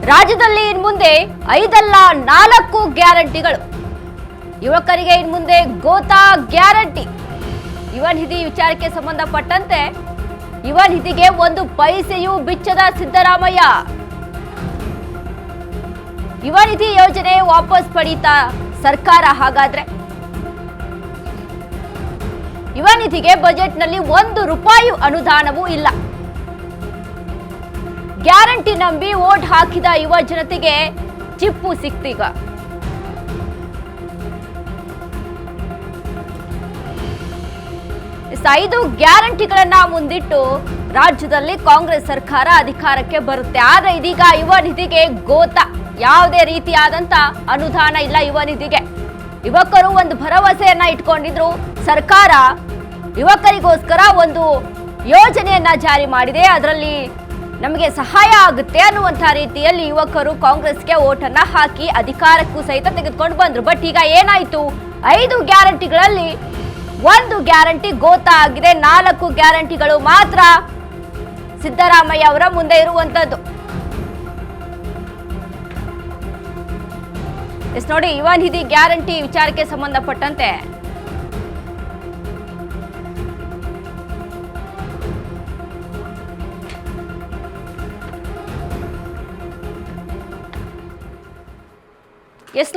ರಾಜ್ಯದಲ್ಲಿ ಇನ್ಮುಂದೆ 5 ಅಲ್ಲ 4 ಗ್ಯಾರಂಟಿಗಳು. ಯುವಕರಿಗೆ ಇನ್ಮುಂದೆ ಗೋತಾ ಗ್ಯಾರಂಟಿ. ಯುವ ನಿಧಿ ವಿಚಾರಕ್ಕೆ ಸಂಬಂಧಪಟ್ಟಂತೆ ಯುವ ನಿಧಿಗೆ 1 ಪೈಸೆಯೂ ಬಿಚ್ಚದ ಸಿದ್ದರಾಮಯ್ಯ. ಯುವ ನಿಧಿ ಯೋಜನೆ ವಾಪಸ್ ಪಡೀತಾ ಸರ್ಕಾರ. ಹಾಗಾದ್ರೆ ಯುವ ನಿಧಿಗೆ ಬಜೆಟ್ನಲ್ಲಿ 1 ರೂಪಾಯಿ ಅನುದಾನವೂ ಇಲ್ಲ. ಗ್ಯಾರಂಟಿ ನಂಬಿ ವೋಟ್ ಹಾಕಿದ ಯುವ ಜನತೆಗೆ ಚಿಪ್ಪು ಸಿಕ್ತೀಗ. ಐದು ಗ್ಯಾರಂಟಿಗಳನ್ನ ಮುಂದಿಟ್ಟು ರಾಜ್ಯದಲ್ಲಿ ಕಾಂಗ್ರೆಸ್ ಸರ್ಕಾರ ಅಧಿಕಾರಕ್ಕೆ ಬರುತ್ತೆ. ಆದ್ರೆ ಇದೀಗ ಯುವ ನಿಧಿಗೆ ಗೋತ. ಯಾವುದೇ ರೀತಿಯಾದಂತ ಅನುದಾನ ಇಲ್ಲ ಯುವ ನಿಧಿಗೆ. ಯುವಕರು ಒಂದು ಭರವಸೆಯನ್ನ ಇಟ್ಕೊಂಡಿದ್ರು. ಸರ್ಕಾರ ಯುವಕರಿಗೋಸ್ಕರ ಒಂದು ಯೋಜನೆಯನ್ನ ಜಾರಿ ಮಾಡಿದೆ. ಅದರಲ್ಲಿ ನಮಗೆ ಸಹಾಯ ಆಗುತ್ತೆ ಅನ್ನುವಂಥ ರೀತಿಯಲ್ಲಿ ಯುವಕರು ಕಾಂಗ್ರೆಸ್ಗೆ ಓಟನ್ನ ಹಾಕಿ ಅಧಿಕಾರಕ್ಕೂ ಸಹಿತ ತೆಗೆದುಕೊಂಡು ಬಂದ್ರು. ಬಟ್ ಈಗ ಏನಾಯ್ತು? 5 ಗ್ಯಾರಂಟಿಗಳಲ್ಲಿ 1 ಗ್ಯಾರಂಟಿ ಗೋತಾ ಆಗಿದೆ. 4 ಗ್ಯಾರಂಟಿಗಳು ಮಾತ್ರ ಸಿದ್ದರಾಮಯ್ಯ ಅವರ ಮುಂದೆ ಇರುವಂತದ್ದು. ಎಸ್ ನೋಡಿ, ಯುವ ನಿಧಿ ಗ್ಯಾರಂಟಿ ವಿಚಾರಕ್ಕೆ ಸಂಬಂಧಪಟ್ಟಂತೆ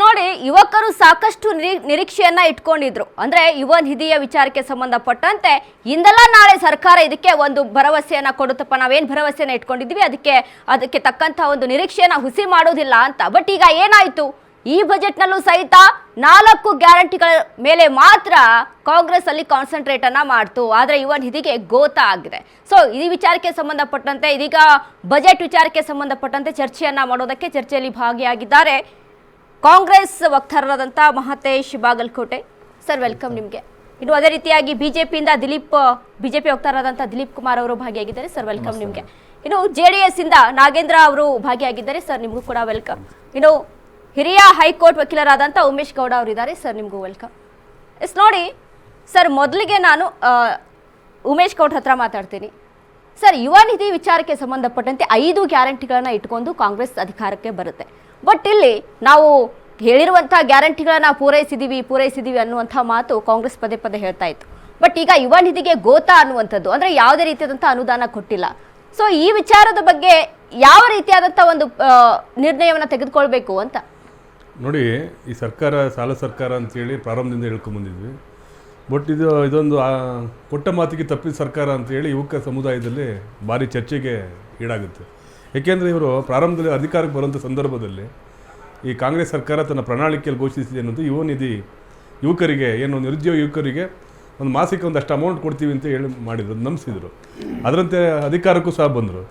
ನೋಡಿ, ಯುವಕರು ಸಾಕಷ್ಟು ನಿರೀಕ್ಷೆಯನ್ನ ಇಟ್ಕೊಂಡಿದ್ರು. ಅಂದ್ರೆ ಯುವ ನಿಧಿಯ ವಿಚಾರಕ್ಕೆ ಸಂಬಂಧಪಟ್ಟಂತೆ ಇಂದಲ್ಲ ನಾಳೆ ಸರ್ಕಾರ ಇದಕ್ಕೆ ಒಂದು ಭರವಸೆಯನ್ನ ಕೊಡುತ್ತಪ್ಪ, ನಾವೇನ್ ಭರವಸೆಯನ್ನ ಇಟ್ಕೊಂಡಿದ್ವಿ ಅದಕ್ಕೆ ತಕ್ಕಂತ ಒಂದು ನಿರೀಕ್ಷೆಯನ್ನ ಹುಸಿ ಮಾಡೋದಿಲ್ಲ ಅಂತ. ಬಟ್ ಈಗ ಏನಾಯ್ತು? ಈ ಬಜೆಟ್ ನಲ್ಲೂ ಸಹಿತ 4 ಗ್ಯಾರಂಟಿಗಳ ಮೇಲೆ ಮಾತ್ರ ಕಾಂಗ್ರೆಸ್ ಅಲ್ಲಿ ಕಾನ್ಸಂಟ್ರೇಟ್ ಅನ್ನ ಮಾಡ್ತು. ಆದ್ರೆ ಯುವ ನಿಧಿಗೆ ಗೋತಾ ಆಗಿದೆ. ಸೊ ಈ ವಿಚಾರಕ್ಕೆ ಸಂಬಂಧಪಟ್ಟಂತೆ ಇದೀಗ ಬಜೆಟ್ ವಿಚಾರಕ್ಕೆ ಸಂಬಂಧಪಟ್ಟಂತೆ ಚರ್ಚೆಯನ್ನ ಮಾಡೋದಕ್ಕೆ ಚರ್ಚೆಯಲ್ಲಿ ಭಾಗಿಯಾಗಿದ್ದಾರೆ ಕಾಂಗ್ರೆಸ್ ವಕ್ತಾರರಾದಂಥ ಮಹತೇಶ್ ಬಾಗಲಕೋಟೆ. ಸರ್, ವೆಲ್ಕಮ್ ನಿಮಗೆ. ಇನ್ನು ಅದೇ ರೀತಿಯಾಗಿ ಬಿಜೆಪಿಯಿಂದ ಬಿಜೆಪಿ ವಕ್ತಾರರಾದಂಥ ದಿಲೀಪ್ ಕುಮಾರ್ ಅವರು ಭಾಗಿಯಾಗಿದ್ದಾರೆ. ಸರ್, ವೆಲ್ಕಮ್ ನಿಮಗೆ. ಇನ್ನು JDS ಇಂದ ನಾಗೇಂದ್ರ ಅವರು ಭಾಗಿಯಾಗಿದ್ದಾರೆ. ಸರ್, ನಿಮಗೂ ಕೂಡ ವೆಲ್ಕಮ್. ಇನ್ನು ಹಿರಿಯ ಹೈಕೋರ್ಟ್ ವಕೀಲರಾದಂಥ ಉಮೇಶ್ ಗೌಡ ಅವರು ಇದ್ದಾರೆ. ಸರ್, ನಿಮಗೂ ವೆಲ್ಕಮ್. ಎಸ್ ನೋಡಿ ಸರ್, ಮೊದಲಿಗೆ ನಾನು ಉಮೇಶ್ ಗೌಡ್ ಹತ್ರ ಮಾತಾಡ್ತೀನಿ. ಸರ್, ಯುವ ನಿಧಿ ವಿಚಾರಕ್ಕೆ ಸಂಬಂಧಪಟ್ಟಂತೆ 5 ಗ್ಯಾರಂಟಿಗಳನ್ನ ಇಟ್ಕೊಂಡು ಕಾಂಗ್ರೆಸ್ ಅಧಿಕಾರಕ್ಕೆ ಬರುತ್ತೆ. ಬಟ್ ಇಲ್ಲಿ ನಾವು ಹೇಳಿರುವಂಥ ಗ್ಯಾರಂಟಿಗಳನ್ನ ಪೂರೈಸಿದೀವಿ ಅನ್ನುವಂಥ ಮಾತು ಕಾಂಗ್ರೆಸ್ ಪದೇ ಪದೇ ಹೇಳ್ತಾ ಇತ್ತು. ಬಟ್ ಈಗ ಯುವ ನಿಧಿಗೆ ಗೋತಾ ಅನ್ನುವಂಥದ್ದು, ಅಂದರೆ ಯಾವುದೇ ರೀತಿಯಾದಂಥ ಅನುದಾನ ಕೊಟ್ಟಿಲ್ಲ. ಸೊ ಈ ವಿಚಾರದ ಬಗ್ಗೆ ಯಾವ ರೀತಿಯಾದಂಥ ಒಂದು ನಿರ್ಣಯವನ್ನು ತೆಗೆದುಕೊಳ್ಬೇಕು ಅಂತ ನೋಡಿ. ಈ ಸರ್ಕಾರ ಸಾಲ ಸರ್ಕಾರ ಅಂತೇಳಿ ಪ್ರಾರಂಭದಿಂದ ಹೇಳ್ಕೊಂಬಂದಿದ್ವಿ. ಬಟ್ ಇದೊಂದು ಕೊಟ್ಟ ಮಾತಿಗೆ ತಪ್ಪಿದ ಸರ್ಕಾರ ಅಂತೇಳಿ ಯುವಕ ಸಮುದಾಯದಲ್ಲಿ ಭಾರಿ ಚರ್ಚೆಗೆ ಈಡಾಗುತ್ತೆ. ಏಕೆಂದರೆ ಇವರು ಪ್ರಾರಂಭದಲ್ಲಿ ಅಧಿಕಾರಕ್ಕೆ ಬರುವಂಥ ಸಂದರ್ಭದಲ್ಲಿ ಈ ಕಾಂಗ್ರೆಸ್ ಸರ್ಕಾರ ತನ್ನ ಪ್ರಣಾಳಿಕೆಯಲ್ಲಿ ಘೋಷಿಸಿದೆ ಅನ್ನೋದು ಯುವ ನಿಧಿ ಯುವಕರಿಗೆ, ಏನು ನಿರುದ್ಯೋಗ ಯುವಕರಿಗೆ ಒಂದು ಮಾಸಿಕ ಒಂದಷ್ಟು ಅಮೌಂಟ್ ಕೊಡ್ತೀವಿ ಅಂತ ಹೇಳಿ ಮಾಡಿದ್ರು, ನಂಬಿಸಿದ್ರು. ಅದರಂತೆ ಅಧಿಕಾರಕ್ಕೂ ಸಹ ಬಂದರು.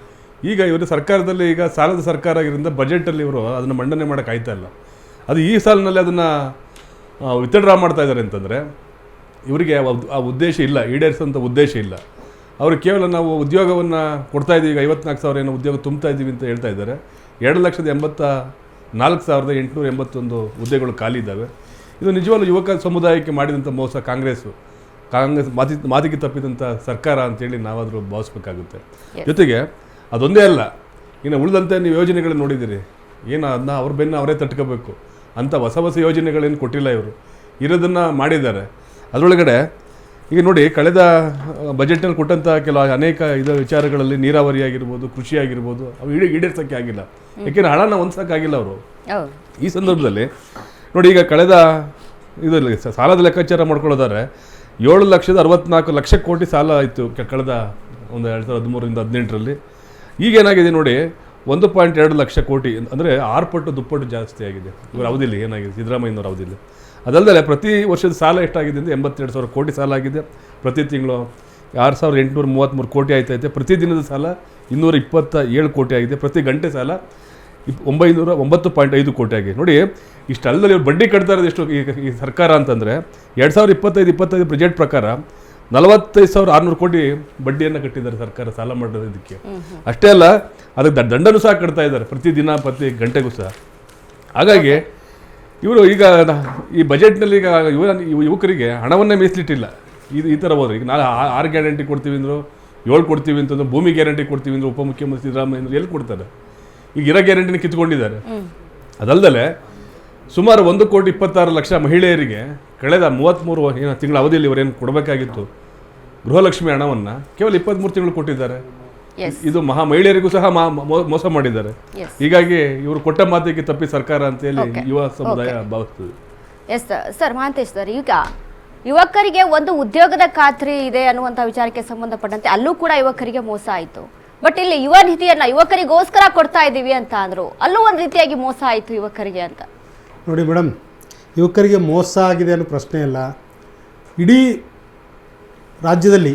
ಈಗ ಇವರು ಸರ್ಕಾರದಲ್ಲಿ ಈಗ ಸಾಲದ ಸರ್ಕಾರ ಆಗಿರೋದ್ರಿಂದ ಬಜೆಟಲ್ಲಿ ಇವರು ಅದನ್ನು ಮಂಡನೆ ಮಾಡೋಕ್ಕೆ ಆಯ್ತಾ ಇಲ್ಲ. ಅದು ಈ ಸಾಲಿನಲ್ಲಿ ಅದನ್ನು ವಿತ್ಡ್ರಾ ಮಾಡ್ತಾ ಇದ್ದಾರೆ ಅಂತಂದರೆ ಇವರಿಗೆ ಆ ಉದ್ದೇಶ ಇಲ್ಲ, ಈಡೇರಿಸೋಂಥ ಉದ್ದೇಶ ಇಲ್ಲ. ಅವರು ಕೇವಲ ನಾವು ಉದ್ಯೋಗವನ್ನು ಕೊಡ್ತಾಯಿದ್ದೀವಿ, ಈಗ 54,000 ಏನೋ ಉದ್ಯೋಗ ತುಂಬ್ತಾ ಇದ್ದೀವಿ ಅಂತ ಹೇಳ್ತಾ ಇದ್ದಾರೆ. 2,84,881 ಹುದ್ದೆಗಳು ಖಾಲಿ ಇದ್ದಾವೆ. ಇದು ನಿಜವಾಗ್ಲೂ ಯುವಕ ಸಮುದಾಯಕ್ಕೆ ಮಾಡಿದಂಥ ಮೋಸ ಕಾಂಗ್ರೆಸ್ ಮಾತಿಗೆ ತಪ್ಪಿದಂಥ ಸರ್ಕಾರ ಅಂತೇಳಿ ನಾವಾದರೂ ಭಾವಿಸ್ಬೇಕಾಗುತ್ತೆ. ಜೊತೆಗೆ ಅದೊಂದೇ ಅಲ್ಲ, ಇನ್ನು ಉಳಿದಂತೆ ನೀವು ಯೋಜನೆಗಳನ್ನ ನೋಡಿದ್ದೀರಿ, ಏನು ಅದನ್ನ ಅವ್ರ ಬೆನ್ನು ಅವರೇ ತಟ್ಕೋಬೇಕು ಅಂತ ಹೊಸ ಯೋಜನೆಗಳೇನು ಕೊಟ್ಟಿಲ್ಲ. ಇವರು ಇರೋದನ್ನು ಮಾಡಿದ್ದಾರೆ. ಅದರೊಳಗಡೆ ಈಗ ನೋಡಿ, ಕಳೆದ ಬಜೆಟ್ನಲ್ಲಿ ಕೊಟ್ಟಂಥ ಅನೇಕ ವಿಚಾರಗಳಲ್ಲಿ ನೀರಾವರಿ ಆಗಿರ್ಬೋದು, ಕೃಷಿ ಆಗಿರ್ಬೋದು, ಅವು ಈಡೇರ್ಸೋಕ್ಕೆ ಆಗಿಲ್ಲ. ಯಾಕೆಂದರೆ ಹಣನ ಹೊಂದ್ಸೋಕ್ಕಾಗಿಲ್ಲ ಅವರು. ಈ ಸಂದರ್ಭದಲ್ಲಿ ನೋಡಿ, ಈಗ ಕಳೆದ ಇದರಲ್ಲಿ ಸಾಲದ ಲೆಕ್ಕಾಚಾರ ಮಾಡ್ಕೊಳ್ಳೋದಾದ್ರೆ 7,64,00,000 ಕೋಟಿ ಸಾಲ ಆಯಿತು ಕಳೆದ 2013-18ರಲ್ಲಿ. ಈಗೇನಾಗಿದೆ ನೋಡಿ, 1.2 ಲಕ್ಷ ಕೋಟಿ, ಅಂದರೆ 6 ಪಟ್ಟು 10 ಪಟ್ಟು ಜಾಸ್ತಿ ಆಗಿದೆ ಇವ್ರ ಅವಧಿಯಲ್ಲಿ. ಏನಾಗಿದೆ ಸಿದ್ದರಾಮಯ್ಯನವ್ರ ಅವಧಿಯಲ್ಲಿ. ಅದಲ್ಲದೆ ಪ್ರತಿ ವರ್ಷದ ಸಾಲ ಎಷ್ಟಾಗಿದೆ ಅಂದರೆ 82,000 ಕೋಟಿ ಸಾಲ ಆಗಿದೆ. ಪ್ರತಿ ತಿಂಗಳು 6,833 ಕೋಟಿ ಆಯ್ತೈತೆ. ಪ್ರತಿದಿನದ ಸಾಲ 227 ಕೋಟಿ ಆಗಿದೆ. ಪ್ರತಿ ಗಂಟೆ ಸಾಲ 909.5 ಕೋಟಿ ಆಗಿದೆ. ನೋಡಿ, ಇಷ್ಟಲ್ಲದೆ ಇವ್ರು ಬಡ್ಡಿ ಕಟ್ತಾ ಇರೋದು ಎಷ್ಟು ಈ ಸರ್ಕಾರ ಅಂತಂದರೆ 2025 ಬಜೆಟ್ ಪ್ರಕಾರ 45,600 ಕೋಟಿ ಬಡ್ಡಿಯನ್ನು ಕಟ್ಟಿದ್ದಾರೆ ಸರ್ಕಾರ ಸಾಲ ಮಾಡೋದಕ್ಕೆ. ಅಷ್ಟೇ ಅಲ್ಲ, ಅದಕ್ಕೆ ದಂಡನೂ ಸಹ ಕಟ್ತಾ ಇದ್ದಾರೆ ಪ್ರತಿದಿನ ಪ್ರತಿ ಗಂಟೆಗೂ ಸಹ. ಹಾಗಾಗಿ ಇವರು ಈಗ ಈ ಬಜೆಟ್ನಲ್ಲಿ ಈಗ ಯುವಕರಿಗೆ ಹಣವನ್ನೇ ಮೀಸಲಿಟ್ಟಿಲ್ಲ. ಈ ಥರ ಹೋದ್ರೆ ಈಗ ನಾಳೆ 6 ಗ್ಯಾರಂಟಿ ಕೊಡ್ತೀವಿ ಅಂದರು, 7 ಕೊಡ್ತೀವಿ ಅಂತಂದ್ರೆ, ಭೂಮಿ ಗ್ಯಾರಂಟಿ ಕೊಡ್ತೀವಿ ಅಂದ್ರೆ ಉಪಮುಖ್ಯಮಂತ್ರಿ ಸಿದ್ದರಾಮಯ್ಯ ಎಲ್ಲಿ ಕೊಡ್ತಾರೆ? ಈಗ ಇರೋ ಗ್ಯಾರಂಟಿನ ಕಿತ್ಕೊಂಡಿದ್ದಾರೆ. ಅದಲ್ಲದೆ ಸುಮಾರು 1,26,00,000 ಮಹಿಳೆಯರಿಗೆ ಕಳೆದ 33 ತಿಂಗಳ ಅವಧಿಯಲ್ಲಿ ಇವರೇನು ಕೊಡಬೇಕಾಗಿತ್ತು ಗೃಹಲಕ್ಷ್ಮಿ ಹಣವನ್ನು ಕೇವಲ 23 ತಿಂಗಳು ಕೊಟ್ಟಿದ್ದಾರೆ. ಇದು ಮಹಿಳೆಯರಿಗೂ ಸಹ ಮೋಸ ಮಾಡಿದ್ದಾರೆ. ಹೀಗಾಗಿ ಇವರು ಕೊಟ್ಟ ಮಾತಿಗೆ ತಪ್ಪಿ ಸರ್ಕಾರ ಅಂತೇಳಿ ಯುವ ಸಮುದಾಯ ಭಾವಿಸ್ತದೆ. ಎಸ್ ಸರ್, ಮಹಾಂತೇಶ್ ಸರ್, ಈಗ ಯುವಕರಿಗೆ ಒಂದು ಉದ್ಯೋಗದ ಖಾತ್ರಿ ಇದೆ ಅನ್ನುವಂಥ ವಿಚಾರಕ್ಕೆ ಸಂಬಂಧಪಟ್ಟಂತೆ ಅಲ್ಲೂ ಕೂಡ ಯುವಕರಿಗೆ ಮೋಸ ಆಯಿತು. ಬಟ್ ಇಲ್ಲಿ ಯುವ ನಿಧಿಯನ್ನ ಯುವಕರಿಗೋಸ್ಕರ ಕೊಡ್ತಾ ಇದ್ದೀವಿ ಅಂತ ಅಂದ್ರು, ಅಲ್ಲೂ ಒಂದು ರೀತಿಯಾಗಿ ಮೋಸ ಆಯಿತು ಯುವಕರಿಗೆ ಅಂತ. ನೋಡಿ ಮೇಡಮ್, ಯುವಕರಿಗೆ ಮೋಸ ಆಗಿದೆ ಅನ್ನೋ ಪ್ರಶ್ನೆ ಇಲ್ಲ. ಇಡೀ ರಾಜ್ಯದಲ್ಲಿ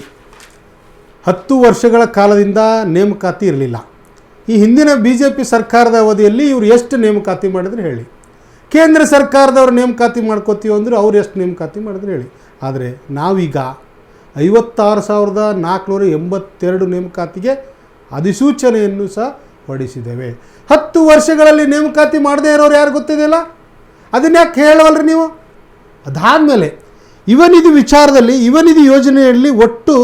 10 ವರ್ಷಗಳ ಕಾಲದಿಂದ ನೇಮಕಾತಿ ಇರಲಿಲ್ಲ. ಈ ಹಿಂದಿನ BJP ಸರ್ಕಾರದ ಅವಧಿಯಲ್ಲಿ ಇವರು ಎಷ್ಟು ನೇಮಕಾತಿ ಮಾಡಿದ್ರೆ ಹೇಳಿ. ಕೇಂದ್ರ ಸರ್ಕಾರದವ್ರು ನೇಮಕಾತಿ ಮಾಡ್ಕೋತೀವಿ ಅಂದ್ರೆ ಅವ್ರು ಎಷ್ಟು ನೇಮಕಾತಿ ಮಾಡಿದ್ರೆ ಹೇಳಿ. ಆದರೆ ನಾವೀಗ 56,482 ನೇಮಕಾತಿಗೆ ಅಧಿಸೂಚನೆಯನ್ನು ಸಹ ಹೊರಡಿಸಿದ್ದೇವೆ. 10 ವರ್ಷಗಳಲ್ಲಿ ನೇಮಕಾತಿ ಮಾಡದೇ ಇರೋರು ಯಾರು ಗೊತ್ತಿದೆಯಲ್ಲ, ಅದನ್ಯಾಕೆ ಹೇಳವಲ್ರಿ ನೀವು? ಅದಾದಮೇಲೆ ಯುವ ನಿಧಿ ವಿಚಾರದಲ್ಲಿ ಯುವ ನಿಧಿ ಯೋಜನೆಯಲ್ಲಿ ಒಟ್ಟು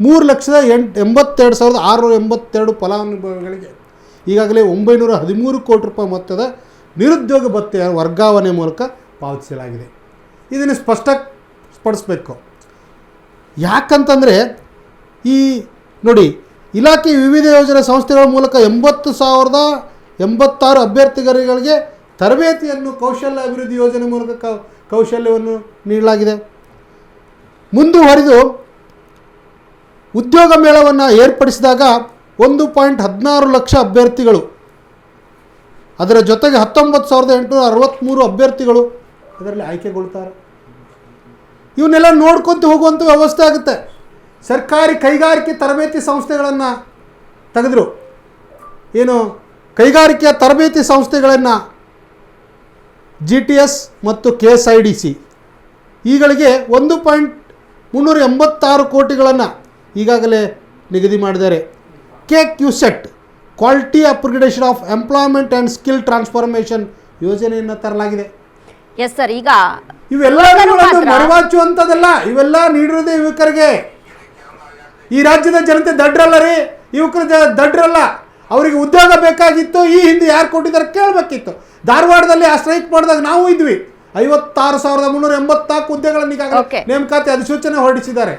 3,82,682 ಫಲಾನುಭವಿಗಳಿಗೆ ಈಗಾಗಲೇ 913 ಕೋಟಿ ರೂಪಾಯಿ ಮೊತ್ತದ ನಿರುದ್ಯೋಗ ಭತ್ಯೆ ವರ್ಗಾವಣೆ ಮೂಲಕ ಪಾವತಿಸಲಾಗಿದೆ. ಇದನ್ನು ಸ್ಪಷ್ಟಪಡಿಸ್ಬೇಕು. ಯಾಕಂತಂದರೆ ಈ ನೋಡಿ, ಇಲಾಖೆ ವಿವಿಧ ಯೋಜನಾ ಸಂಸ್ಥೆಗಳ ಮೂಲಕ 80,086 ಅಭ್ಯರ್ಥಿಗಳಿಗೆ ತರಬೇತಿಯನ್ನು ಕೌಶಲ್ಯ ಅಭಿವೃದ್ಧಿ ಯೋಜನೆ ಮೂಲಕ ಕೌಶಲ್ಯವನ್ನು ನೀಡಲಾಗಿದೆ. ಮುಂದುವರಿದು ಉದ್ಯೋಗ ಮೇಳವನ್ನು ಏರ್ಪಡಿಸಿದಾಗ 1.16 ಲಕ್ಷ ಅಭ್ಯರ್ಥಿಗಳು, ಅದರ ಜೊತೆಗೆ 19,863 ಅಭ್ಯರ್ಥಿಗಳು ಅದರಲ್ಲಿ ಆಯ್ಕೆಗೊಳ್ತಾರೆ. ಇವನ್ನೆಲ್ಲ ನೋಡ್ಕೊತ ಹೋಗುವಂಥ ವ್ಯವಸ್ಥೆ ಆಗುತ್ತೆ. ಸರ್ಕಾರಿ ಕೈಗಾರಿಕೆ ತರಬೇತಿ ಸಂಸ್ಥೆಗಳನ್ನು ತೆಗೆದರು. ಏನು ಕೈಗಾರಿಕೆಯ ತರಬೇತಿ ಸಂಸ್ಥೆಗಳನ್ನು GTS ಮತ್ತು KSIDC ಈಗಳಿಗೆ 1.386 ಕೋಟಿಗಳನ್ನು ಈಗಾಗಲೇ ನಿಗದಿ ಮಾಡಿದ್ದಾರೆ. KQSET quality upgradation of employment and skill transformation ಯೋಜನೆಯನ್ನು ತರಲಾಗಿದೆ. ಎಸ್ ಸರ್, ಈಗ ಇವೆಲ್ಲ ಮರೆಮಾಚುವಂಥದ್ದಲ್ಲ, ಇವೆಲ್ಲ ನೀಡಿರೋದೇ ಯುವಕರಿಗೆ. ಈ ರಾಜ್ಯದ ಜನತೆ ದಡ್ರಲ್ಲ ರೀ, ಯುವಕರು ದಡ್ರಲ್ಲ. ಅವರಿಗೆ ಉದ್ಯೋಗ ಬೇಕಾಗಿತ್ತು. ಈ ಹಿಂದೆ ಯಾರು ಕೊಟ್ಟಿದ್ದಾರೆ ಕೇಳಬೇಕಿತ್ತು. ಧಾರವಾಡದಲ್ಲಿ ಆ ಸ್ಟ್ರೈಕ್ ಮಾಡಿದಾಗ ನಾವು ಇದ್ವಿ. 56,384 ಹುದ್ದೆಗಳನ್ನು ಈಗಾಗಲೇ ನೇಮಕಾತಿ ಅಧಿಸೂಚನೆ ಹೊರಡಿಸಿದ್ದಾರೆ.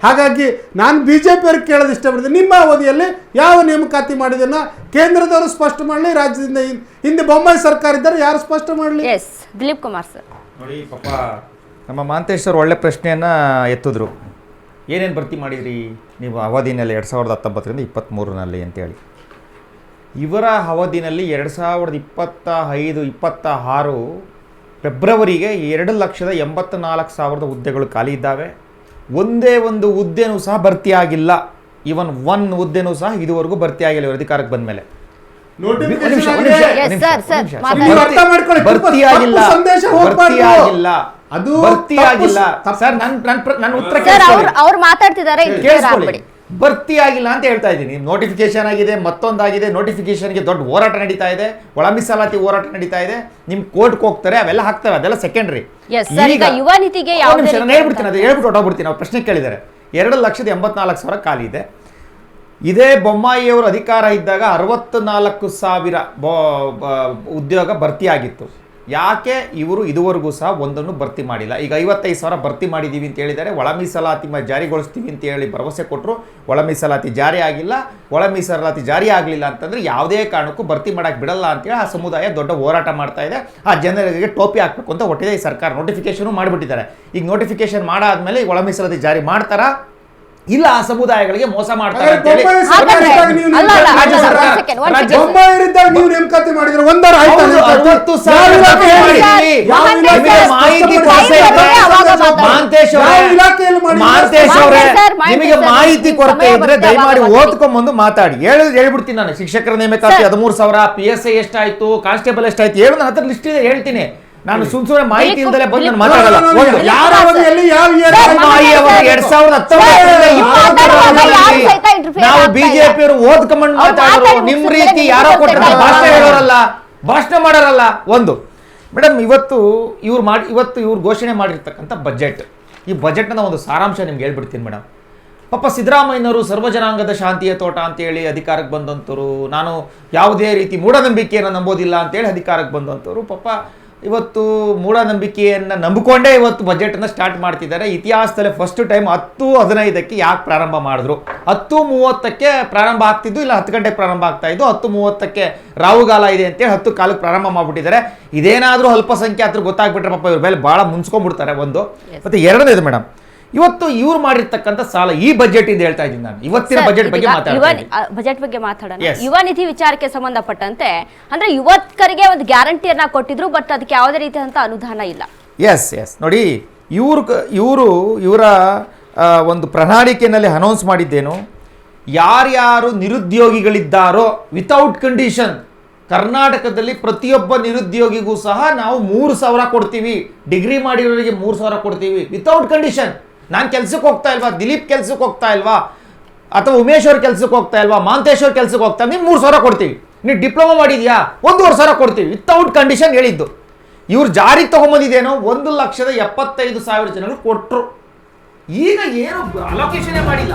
ಹಾಗಾಗಿ ನಾನು BJP ಅವ್ರಿಗೆ ಕೇಳೋದು ಇಷ್ಟಪಡ್ತೀನಿ, ನಿಮ್ಮ ಅವಧಿಯಲ್ಲಿ ಯಾವ ನೇಮಕಾತಿ ಮಾಡಿದನ್ನ ಕೇಂದ್ರದವರು ಸ್ಪಷ್ಟ ಮಾಡಲಿ, ರಾಜ್ಯದಿಂದ ಹಿಂದೆ ಬೊಮ್ಮಾಯಿ ಸರ್ಕಾರ ಇದ್ದಾರೆ ಯಾರು ಸ್ಪಷ್ಟ ಮಾಡಲಿ. ದಿಲೀಪ್ ಕುಮಾರ್ ಸರ್ ನೋಡಿ, ಪಾಪ ನಮ್ಮ ಮಹಾಂತೇಶ್ ಅವರು ಒಳ್ಳೆ ಪ್ರಶ್ನೆಯನ್ನು ಎತ್ತಿದ್ರು. ಏನೇನು ಭರ್ತಿ ಮಾಡಿದ್ರಿ ನೀವು ಅವಧಿನಲ್ಲಿ 2019ರಿಂದ 23ರಲ್ಲಿ ಅಂತೇಳಿ. ಇವರ ಅವಧಿನಲ್ಲಿ 2025-26 ಫೆಬ್ರವರಿಗೆ 2,84,000 ಹುದ್ದೆಗಳು ಖಾಲಿ ಇದ್ದಾವೆ. ಒಂದೇ ಒಂದು ಹುದ್ದೆನೂ ಸಹ ಭರ್ತಿ ಆಗಿಲ್ಲ. ಇವನ್ 1 ಹುದ್ದೆನೂ ಸಹ ಇದುವರೆಗೂ ಭರ್ತಿ ಆಗಿಲ್ಲ ಇವರು ಅಧಿಕಾರಕ್ಕೆ ಬಂದ ಮೇಲೆ. ಭರ್ತಿ ಆಗಿಲ್ಲ ಅಂತ ಹೇಳ್ತಾ ಇದ್ದೀನಿ. ನೋಟಿಫಿಕೇಶನ್ ಆಗಿದೆ, ಮತ್ತೊಂದಾಗಿದೆ. ನೋಟಿಫಿಕೇಶನ್ಗೆ ದೊಡ್ಡ ಹೋರಾಟ ನಡೀತಾ ಇದೆ, ಒಳ ಮೀಸಲಾತಿ ಹೋರಾಟ ನಡೀತಾ ಇದೆ. ನಿಮ್ ಕೋರ್ಟ್ಗೆ ಹೋಗ್ತಾರೆ, ಅವೆಲ್ಲ ಹಾಕ್ತಾರೆ, ಅದೆಲ್ಲ ಸೆಕೆಂಡ್ರಿ. ಹೇಳ್ಬಿಡ್ತೀನಿ, ಅದು ಹೇಳ್ಬಿಟ್ಟು ಹೊಟ್ಟೋಗ್ಬಿಡ್ತೀನಿ. ಅವ್ರು ಪ್ರಶ್ನೆ ಕೇಳಿದ್ದಾರೆ. 2,84,000 ಖಾಲಿ ಇದೆ. ಇದೇ ಬೊಮ್ಮಾಯಿಯವರು ಅಧಿಕಾರ ಇದ್ದಾಗ 64,000 ಉದ್ಯೋಗ ಭರ್ತಿಯಾಗಿತ್ತು. ಯಾಕೆ ಇವರು ಇದುವರೆಗೂ ಸಹ ಒಂದನ್ನು ಭರ್ತಿ ಮಾಡಿಲ್ಲ? ಈಗ 55,000 ಭರ್ತಿ ಮಾಡಿದ್ದೀವಿ ಅಂತ ಹೇಳಿದ್ದಾರೆ. ಒಳ ಮೀಸಲಾತಿ ಜಾರಿಗೊಳಿಸ್ತೀವಿ ಅಂತ ಹೇಳಿ ಭರವಸೆ ಕೊಟ್ಟರು. ಒಳ ಮೀಸಲಾತಿ ಜಾರಿ ಆಗಿಲ್ಲ. ಒಳ ಮೀಸಲಾತಿ ಜಾರಿ ಆಗಲಿಲ್ಲ ಅಂತಂದರೆ ಯಾವುದೇ ಕಾರಣಕ್ಕೂ ಭರ್ತಿ ಮಾಡೋಕ್ಕೆ ಬಿಡಲ್ಲ ಅಂತೇಳಿ ಆ ಸಮುದಾಯ ದೊಡ್ಡ ಹೋರಾಟ ಮಾಡ್ತಾ ಇದೆ. ಆ ಜನರಿಗೆ ಟೋಪಿ ಹಾಕಬೇಕು ಅಂತ ಹೊಟ್ಟಿದೆ ಈ ಸರ್ಕಾರ. ನೋಟಿಫಿಕೇಶನು ಮಾಡಿಬಿಟ್ಟಿದ್ದಾರೆ. ಈಗ ನೋಟಿಫಿಕೇಶನ್ ಮಾಡಾದ್ಮೇಲೆ ಒಳ ಮೀಸಲಾತಿ ಜಾರಿ ಮಾಡ್ತಾರಾ ಇಲ್ಲ ಆ ಸಮುದಾಯಗಳಿಗೆ ಮೋಸ ಮಾಡ್ತಾರೆ ಅಂತ ಹೇಳಿ ನಿಮಗೆ ಮಾಹಿತಿ ಕೊರತೆ ಇದ್ರೆ ದಯಮಾಡಿ ಓದ್ಕೊಂಡ್ಬಂದು ಮಾತಾಡಿ. ಹೇಳ್ಬಿಡ್ತೀನಿ ನಾನು. ಶಿಕ್ಷಕರ ನೇಮಕಾತಿ 13,000, PSI ಎಷ್ಟಾಯ್ತು, ಕಾನ್ಸ್ಟೇಬಲ್ ಎಷ್ಟಾಯ್ತು ಹೇಳು. ನನ್ನ ಹತ್ರ ಲಿಸ್ಟ್ ಇದೆ, ಹೇಳ್ತೀನಿ. ನಾನು ಸುಮ್ಸುಮ್ಮನೆ ಮಾಹಿತಿ ಇಲ್ದಲೆ ಬಂದು ನಾನು ಮಾತಾಡಲ್ಲ. 2019 ನಾವು BJP ಅವರು ಓದ್ಕೊಂಡ್ ಮಾತಾಡೋರು. ನಿಮ್ ರೀತಿ ಯಾರೋ ಕೊಟ್ಟರೆ ಭಾಷಣ ಹೇಳೋರಲ್ಲ, ಭಾಷಣ ಮಾಡೋರಲ್ಲ. ಒಂದು ಮೇಡಮ್, ಇವತ್ತು ಇವ್ರು ಘೋಷಣೆ ಮಾಡಿರ್ತಕ್ಕಂಥ ಬಜೆಟ್, ಈ ಬಜೆಟ್ನ ಒಂದು ಸಾರಾಂಶ ನಿಮ್ಗೆ ಹೇಳ್ಬಿಡ್ತೀನಿ ಮೇಡಮ್. ಪಾಪ ಸಿದ್ದರಾಮಯ್ಯನವರು ಸರ್ವಜನಾಂಗದ ಶಾಂತಿಯ ತೋಟ ಅಂತೇಳಿ ಅಧಿಕಾರಕ್ಕೆ ಬಂದಂಥವ್ರು, ನಾನು ಯಾವುದೇ ರೀತಿ ಮೂಢನಂಬಿಕೆಯನ್ನು ನಂಬೋದಿಲ್ಲ ಅಂತೇಳಿ ಅಧಿಕಾರಕ್ಕೆ ಬಂದಂಥವ್ರು, ಪಾಪ ಇವತ್ತು ಮೂಢನಂಬಿಕೆಯನ್ನು ನಂಬಿಕೊಂಡೇ ಇವತ್ತು ಬಜೆಟನ್ನು ಸ್ಟಾರ್ಟ್ ಮಾಡ್ತಿದ್ದಾರೆ. ಇತಿಹಾಸದಲ್ಲಿ ಫಸ್ಟ್ ಟೈಮ್ 10:15ಕ್ಕೆ ಯಾಕೆ ಪ್ರಾರಂಭ ಮಾಡಿದ್ರು? 10:30ಕ್ಕೆ ಪ್ರಾರಂಭ ಆಗ್ತಿದ್ದು, ಇಲ್ಲ 10 ಗಂಟೆಗೆ ಪ್ರಾರಂಭ ಆಗ್ತಾ ಇದ್ದು, 10:30ಕ್ಕೆ ರಾಹುಗಾಲ ಇದೆ ಅಂತೇಳಿ 10 ಕಾಲಕ್ಕೆ ಪ್ರಾರಂಭ ಮಾಡಿಬಿಟ್ಟಿದ್ದಾರೆ. ಇದೇನಾದರೂ ಅಲ್ಪಸಂಖ್ಯಾತರು ಗೊತ್ತಾಗ್ಬಿಟ್ರೆ ಪಾಪ ಇವ್ರ ಮೇಲೆ ಭಾಳ ಮುಂಚ್ಕೊಂಡ್ಬಿಡ್ತಾರೆ. ಒಂದು ಮತ್ತು ಎರಡನೇದು ಮೇಡಮ್, ಇವತ್ತು ಇವ್ರು ಮಾಡಿರ್ತಕ್ಕಂಥ ಸಾಲ, ಈ ಬಜೆಟ್ ಇಂದ ಹೇಳ್ತಾ ಇದ್ದೀನಿ ನಾನು, ಇವತ್ತಿನ ಬಜೆಟ್ ಬಗ್ಗೆ ಬಜೆಟ್ ಬಗ್ಗೆ ಮಾತಾಡೋಣ. ಯುವ ನಿಧಿ ವಿಚಾರಕ್ಕೆ ಸಂಬಂಧಪಟ್ಟಂತೆ ಅಂದ್ರೆ ಯುವಕರಿಗೆ ಒಂದು ಗ್ಯಾರಂಟಿಯನ್ನ ಕೊಟ್ಟಿದ್ರು, ಬಟ್ ಅದಕ್ಕೆ ಯಾವುದೇ ರೀತಿಯಾದಂಥ ಅನುದಾನ ಇಲ್ಲ. ಎಸ್ ನೋಡಿ, ಇವರ ಒಂದು ಪ್ರಣಾಳಿಕೆಯಲ್ಲಿ ಅನೌನ್ಸ್ ಮಾಡಿದ್ದೇನು, ಯಾರ್ಯಾರು ನಿರುದ್ಯೋಗಿಗಳಿದ್ದಾರೋ ವಿತೌಟ್ ಕಂಡೀಷನ್ ಕರ್ನಾಟಕದಲ್ಲಿ ಪ್ರತಿಯೊಬ್ಬ ನಿರುದ್ಯೋಗಿಗೂ ಸಹ ನಾವು 3,000 ಕೊಡ್ತೀವಿ, ಡಿಗ್ರಿ ಮಾಡಿರೋರಿಗೆ 3,000 ಕೊಡ್ತೀವಿ ವಿತೌಟ್ ಕಂಡೀಷನ್. ನಾನು ಕೆಲ್ಸಕ್ಕೆ ಹೋಗ್ತಾ ಇಲ್ವಾ, ದಿಲೀಪ್ ಕೆಲ್ಸಕ್ಕೆ ಹೋಗ್ತಾ ಇಲ್ವಾ, ಅಥವಾ ಉಮೇಶ್ ಅವ್ರ ಕೆಲ್ಸಕ್ಕೆ ಹೋಗ್ತಾ ಇಲ್ವಾ, ಮಾಂತೇಶ್ ಅವ್ರ ಕೆಲ್ಸಕ್ಕೆ ಹೋಗ್ತಾ, ನೀವು 3,000 ಕೊಡ್ತೀವಿ. ನೀವು ಡಿಪ್ಲೊಮಾ ಮಾಡಿದ್ಯಾ 1,500 ಕೊಡ್ತೀವಿ ವಿತೌಟ್ ಕಂಡೀಷನ್ ಹೇಳಿದ್ದು. ಇವ್ರು ಜಾರಿ ತಗೊಂಬಂದಿದ್ದೇನೋ 1,75,000 ಜನರು ಕೊಟ್ಟರು. ಈಗ ಏನು ಅಲೋಕೇಶನ್ ಮಾಡಿಲ್ಲ.